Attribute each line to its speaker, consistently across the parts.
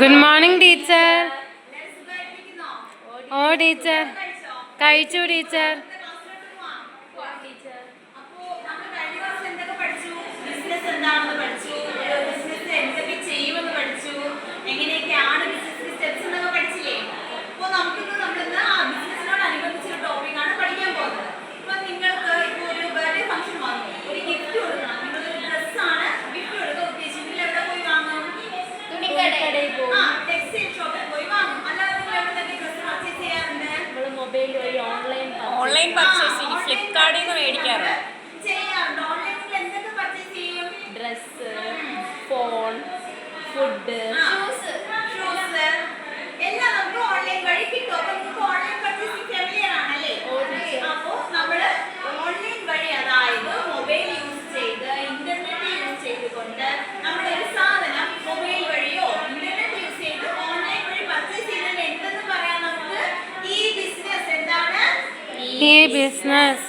Speaker 1: Good morning, teacher. Oh, teacher. കഴിച്ചു teacher.
Speaker 2: Online purchasing ഫ്ലിപ്കാർട്ടിൽ നിന്ന് മേടിക്കാറുണ്ട്.
Speaker 1: ഡ്രസ്സ്, ഫോൺ, ഫുഡ്,
Speaker 3: എല്ലാം നമുക്ക് ഓൺലൈൻ വഴി കിട്ടും. അപ്പൊ നിങ്ങൾക്ക് ഓൺലൈൻ പർച്ചേസിംഗ് ഫെമിലിയർ ആണല്ലേ? അപ്പോ നമ്മള് ഓൺലൈൻ വഴി, അതായത് മൊബൈൽ യൂസ് ചെയ്ത് ഇന്റർനെറ്റ് യൂസ് ചെയ്തുകൊണ്ട് നമ്മളൊരു സാധനം മൊബൈൽ വഴിയോ ഇന്റർനെറ്റ് യൂസ് ചെയ്ത് ഓൺലൈൻ വഴി പർച്ചേസ് ചെയ്താൽ എന്തെന്ന് പറയാം നമുക്ക്? ഈ ബിസിനസ്. എന്താണ്
Speaker 1: ഈ ബിസിനസ്?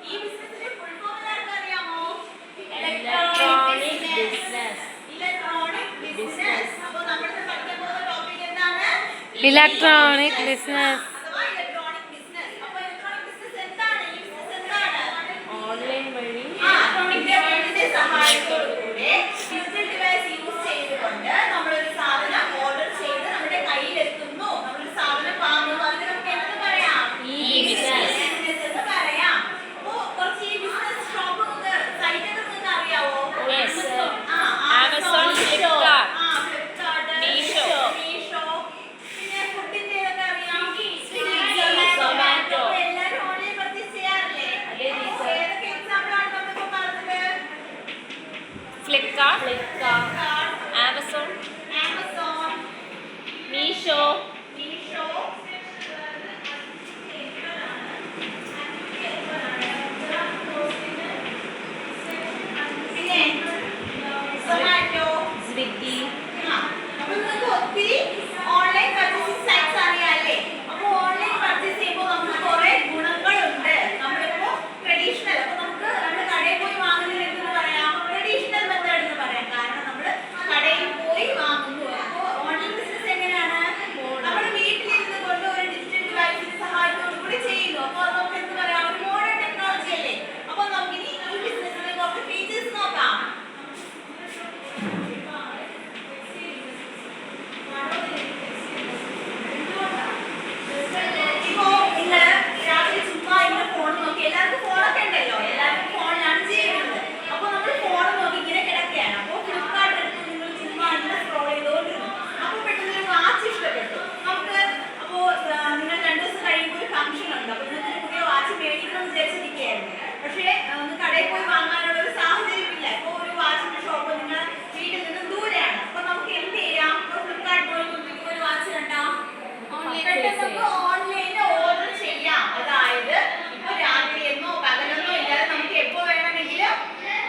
Speaker 3: ഈ ബിസിനസിന്റെ ഫുൾ ഫോം എല്ലാവർക്കും അറിയാമോ?
Speaker 1: Electronic business.
Speaker 3: Electronic business. അപ്പൊ നമ്മൾ പഠിക്കാൻ പോകുന്ന ടോപ്പിക് എന്താണ്?
Speaker 1: Electronic business.
Speaker 3: അഥവാ ഇലക്ട്രോണിക് ബിസിനസ്. അപ്പൊ ഇലക്ട്രോണിക് ബിസിനസ് എന്താണ്? ഈ ബിസിനസ് എന്താണ്?
Speaker 1: ഓൺലൈൻ വഴി
Speaker 3: ഇലക്ട്രോണിക്കിന്റെ സഹായത്തോടുകൂടി ഡിജിറ്റൽ ഡിവൈസ് യൂസ് ചെയ്തുകൊണ്ട് നമ്മളൊരു സാധനം ഓർഡർ ചെയ്ത് നമ്മുടെ കയ്യിലെത്തുന്നു. നമ്മളൊരു സാധനം വാങ്ങുന്നു. അതിന് നമുക്ക് എന്ത് പറയാം?
Speaker 1: ഈ ബിസിനസ്
Speaker 3: എന്ന് പറയാം. അപ്പോ കുറച്ച് ഈ ബിസിനസ് ഷോപ്പ് സൈറ്റ് നിങ്ങൾക്ക് അറിയാവോ?
Speaker 2: ആമസോൺ, ഫ്ലിപ്കാർട്ട്,
Speaker 3: ഫ്ലിപ്കാർട്ട്,
Speaker 2: മീഷോ,
Speaker 3: പിന്നെ ഫുഡിന്റെ ഏതൊക്കെ അറിയാം?
Speaker 2: സൊമാറ്റോ.
Speaker 3: എല്ലാവരും ഓൺലൈൻ പർച്ചേസ് ചെയ്യാറില്ലേ? ഏതൊക്കെ എക്സാമ്പിൾ ആണ് നമ്മളിപ്പോ പറഞ്ഞത്?
Speaker 2: ഫ്ലിപ്കാർട്ട്, ആമസോൺ,
Speaker 3: ആമസോൺ,
Speaker 2: മീഷോ,
Speaker 3: മീഷോ, പിന്നെ സൊമാറ്റോ,
Speaker 2: സ്വിഗ്ഗി.
Speaker 3: അപ്പോൾ നിങ്ങൾക്ക് ഒത്തിരി ഓൺലൈൻ പർച്ചേസിംഗ് സൈറ്റ്സ് അറിയാല്ലേ? അപ്പോൾ ഓൺലൈൻ പർച്ചേസ് ചെയ്യുമ്പോൾ നമുക്ക് കുറേ ഗുണങ്ങളുണ്ട്. നമ്മളിപ്പോൾ ട്രഡീഷണൽ, അപ്പോൾ നമുക്ക് നമ്മൾ കടയിൽ പോയി വാങ്ങുന്നതിന് എന്തെന്ന് പറയാം? ട്രഡീഷണൽ മെത്തേഡ് എന്ന് പറയാം. കാരണം നമ്മൾ കടയിൽ പോയി വാങ്ങുന്നു. അപ്പോൾ ഓൺലൈൻ ബിസിനസ് എങ്ങനെയാണ്? നമ്മൾ വീട്ടിലിരുന്ന് കൊണ്ട് ഒരു ഡിജിറ്റൽ ഡിവൈസിന്റെ സഹായത്തോടു കൂടി ചെയ്യുന്നു. അപ്പോൾ അത് നമുക്ക് എന്ത് പറയാം? ഒരു മോഡേൺ ടെക്നോളജി അല്ലേ? അപ്പോൾ നമുക്കിനി ഈ ബിസിനസ്സിന്റെ കുറച്ച് ഫീച്ചേഴ്സ് നോക്കാം. ഇപ്പോ നിങ്ങൾ രാത്രി ചുമ്മാ ഇങ്ങനെ ഫോൺ നോക്കി, എല്ലാവർക്കും ഫോണൊക്കെ ഉണ്ടല്ലോ, എല്ലാവർക്കും ഫോണിലാണ് ചെയ്യുന്നത്. അപ്പോൾ നമ്മൾ ഫോൺ നോക്കി ഇങ്ങനെ കിടക്കുകയാണ്. അപ്പോൾ ഫ്ലിപ്കാർട്ട് എടുത്ത് നിങ്ങൾ ചുമ്മാ ഇങ്ങനെ സ്ക്രോൾ ചെയ്തുകൊണ്ടിരുന്നു. അപ്പോൾ പെട്ടെന്ന് ഒരു വാച്ച് ഇഷ്ടപ്പെട്ടു നമുക്ക്. അപ്പോൾ നിങ്ങൾ 2 ദിവസം കഴിയുമ്പോൾ ഒരു ഫംഗ്ഷൻ ഉണ്ട്. അപ്പോൾ നിങ്ങൾക്ക് ഒരു പുതിയ വാച്ച് മേടിക്കണം എന്ന് വിചാരിച്ചിരിക്കുകയായിരുന്നു. പക്ഷേ ഒന്ന് കടയിൽ പോയി വാങ്ങാനുള്ള ഒരു സാഹചര്യമില്ല. ഇപ്പോൾ ഒരു വാച്ചിന്റെ ഷോപ്പ് നിങ്ങൾ വീട്ടിൽ നിന്ന് ദൂരെയാണ്. അപ്പോൾ നമുക്ക് എന്ത് ചെയ്യാം? ഫ്ലിപ്കാർട്ട് പോയി ഒരു വാച്ച് കണ്ടാ പെട്ടെന്ന് ഓൺലൈനിൽ ഓർഡർ ചെയ്യാം. അതായത് ഇപ്പൊ രാത്രി എന്നോ പകലെന്നോ ഇല്ലാതെ നമുക്ക് എപ്പോ വേണമെങ്കിലും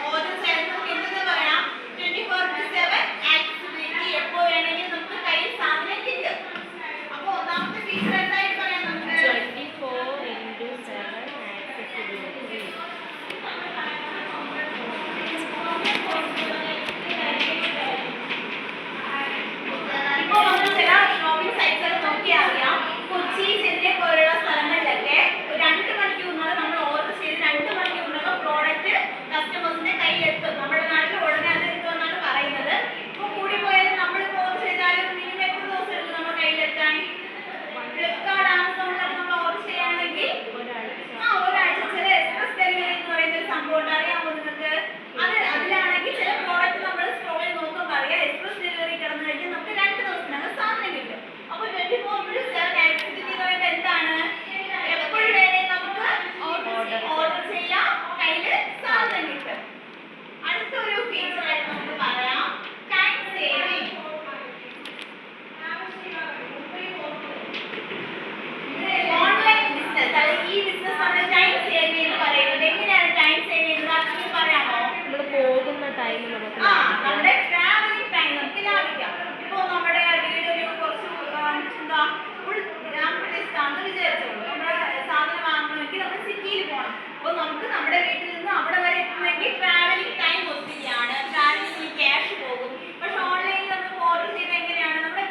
Speaker 3: ഓർഡർ ചെയ്യാൻ നമുക്ക് എന്തെന്ന് പറയാം? 24/7 ആക്സസിബിലിറ്റി. എപ്പോ വേണമെങ്കിലും നമുക്ക് കയ്യിൽ സാധനം കിട്ടും. അപ്പൊ ഒന്നാമത്തെ ഫീച്ചർ എന്തായിട്ട് പറയാം നമുക്ക്?
Speaker 1: 24/7 ആക്സസിബിലിറ്റി.
Speaker 3: ഇപ്പൊ നമ്മൾ ചില ഷോപ്പിംഗ് സൈറ്റ്സ് നോക്കിയാൽ അറിയാം, കൊച്ചി, ചെന്നൈ പോലുള്ള സ്ഥലങ്ങളിലൊക്കെ 2 മണിക്കൂറിനകം നമ്മൾ ഓർഡർ ചെയ്ത് 2 മണിക്കൂറിനകം പ്രോഡക്റ്റ് കസ്റ്റമേഴ്സിന്റെ കയ്യിലെത്തും. നമ്മുടെ നാട്ടിൽ ഉടനെ അത് എത്തുമെന്നാണ് പറയുന്നത്. ഇപ്പൊ കൂടി പോയാലും നമ്മൾ ഓർഡർ ചെയ്താലും മിനിമം എത്ര ദിവസം എടുക്കും നമ്മുടെ കയ്യിലെത്താൻ? ഫ്ലിപ്കാർട്ട്, ആമസോണിലൊക്കെ നമ്മൾ ഓർഡർ ചെയ്യുകയാണെങ്കിൽ ഒരാഴ്ച. ചില എക്സ്പ്രസ് ഡെലിവറി എന്ന് പറയുന്ന ഒരു സംഭവം ഉണ്ട്, അറിയാമോ നിങ്ങൾക്ക്? അതിലാണെങ്കിൽ ചില പ്രോഡക്റ്റ് നമ്മൾ സ്ക്രോൾ ചെയ്ത് നോക്കുമ്പോൾ അറിയാം, എക്സ്പ്രസ് ഡെലിവറി കിടന്നു കഴിഞ്ഞാൽ നമുക്ക് 2 ദിവസത്തിനകം സാധനം കിട്ടും. അപ്പോൾ 24/7 ആക്സസിബിലിറ്റി എന്ന് പറയുമ്പോൾ എന്താണ്? എപ്പോഴും വേണേലും നമുക്ക് ഓർഡർ ചെയ്യാം, കയ്യിൽ സാധനം കിട്ടും. അടുത്തൊരു ഫീച്ചർ ആയിട്ട് നമുക്ക് പറയാം ടൈം സേവിങ്. ഓൺലൈൻ ബിസിനസ്, അല്ലെങ്കിൽ ഈ ബിസിനസ് നമ്മൾ ടൈം സേവ് ചെയ്യുന്നത് പറയുന്നത് എങ്ങനെയാണ്? ടൈം സേവ് ചെയ്യുന്നത് ആർക്കെങ്കിലും പറയാമോ?
Speaker 1: നമ്മൾ പോകുന്ന ടൈം നമുക്ക്
Speaker 3: നമ്മുടെ ട്രാവലിംഗ് ടൈം നമുക്ക് ലാഭിക്കാം. ഇപ്പോ നമ്മുടെ വീട് ഒരു കുറച്ച് എന്താ ഫുൾ ഗ്രാമപ്രദേശത്താണെന്ന് വിചാരിച്ചോളൂ. നമ്മുടെ സാധനം വാങ്ങണമെങ്കിൽ നമ്മൾ സിറ്റിയിൽ പോകണം. അപ്പോൾ നമുക്ക് നമ്മുടെ വീട്ടിൽ നിന്ന് അവിടെ വരെ എത്തുന്നെങ്കിൽ ട്രാവലിംഗ് ടൈം ഒത്തിരിയാണ്. ട്രാവലിംഗ് ക്യാഷ് പോകും. പക്ഷെ ഓൺലൈനിൽ നമുക്ക് ഓർഡർ ചെയ്ത് എങ്ങനെയാണ്? നമ്മുടെ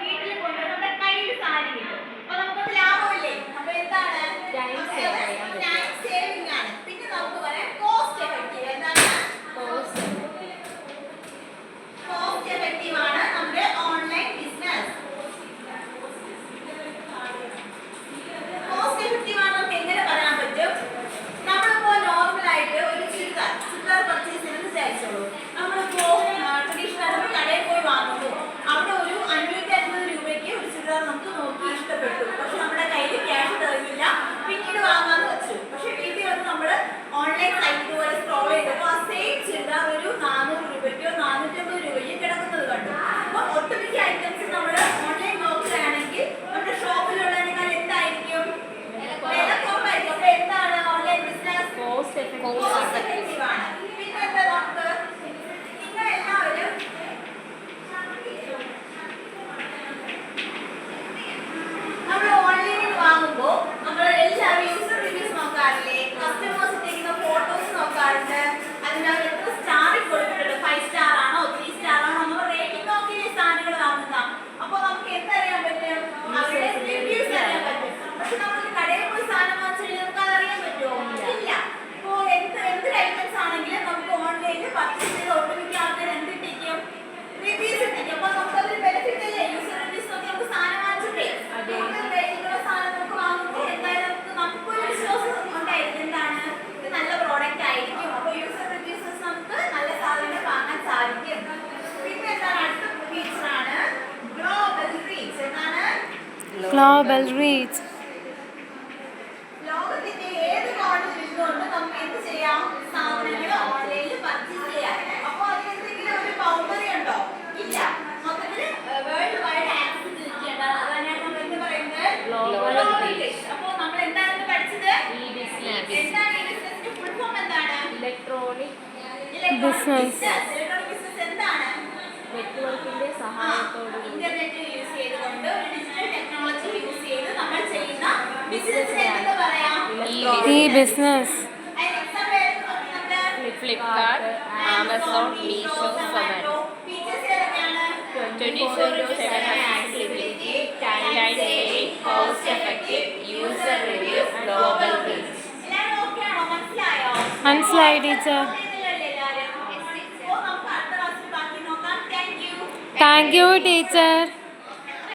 Speaker 4: Global reach.
Speaker 3: ലോകത്തിന്റെ ഏത് കോണിൽ നിന്നുകൊണ്ട് നമുക്ക് എന്ത് ചെയ്യാം? സാധനങ്ങൾ ഓൺലൈനിൽ പർച്ചേസ് ചെയ്യാം. അപ്പോൾ അതിനെന്തെങ്കിലും ഒരു ബൗണ്ടറി ഉണ്ടോ? ഇല്ല. മൊത്തത്തിൽ വേൾഡ് വൈഡ് ആക്സസ് കിട്ടിയേണ്ട. അതാണ് നമ്മൾ എന്ത് പറയുന്നത്?
Speaker 1: Global
Speaker 3: reach. അപ്പോൾ നമ്മൾ എന്താണ് പഠിച്ചത്? എന്താണ് ഈ ബിസിനസിന്റെ ഫുൾ ഫോം എന്താണ്?
Speaker 1: Electronic
Speaker 4: Business.
Speaker 3: ഇലക്ട്രോണിക് ബിസിനസ് എന്താണ്?
Speaker 1: നെറ്റ്വർക്കിന്റെ സഹായത്തോടു കൂടി
Speaker 3: ഇന്റർനെറ്റ് യൂസ് ചെയ്തുകൊണ്ട് ഒരു ഡിജിറ്റൽ ടെക്നോളജി യൂസ് ചെയ്ത് നമ്മൾ ചെയ്യുന്ന ബിസിനസിനെ എന്ത് പറയാം?
Speaker 4: E-business.
Speaker 3: അതിന് എക്സാമ്പിൾ നമ്മുടെ
Speaker 2: ഫ്ലിപ്കാർട്ട്, ആമസോൺ, മീഷോ, സൊമാറ്റോ.
Speaker 3: ഫീച്ചേഴ്സ് ഏതൊക്കെയാണ്?
Speaker 2: 24/7 accessibility, time saving, cost effective, user reviews, global reach.
Speaker 3: എല്ലാവരും ഓക്കേ ആണോ? മനസ്സിലായോ?
Speaker 4: മനസ്സിലായി ടീച്ചർ.
Speaker 3: ഇതിലല്ലേ എല്ലാവരും? അപ്പോൾ നമുക്ക് അടുത്ത ക്ലാസ്സിൽ ബാക്കി നോക്കാം. Thank you.
Speaker 4: Thank you teacher.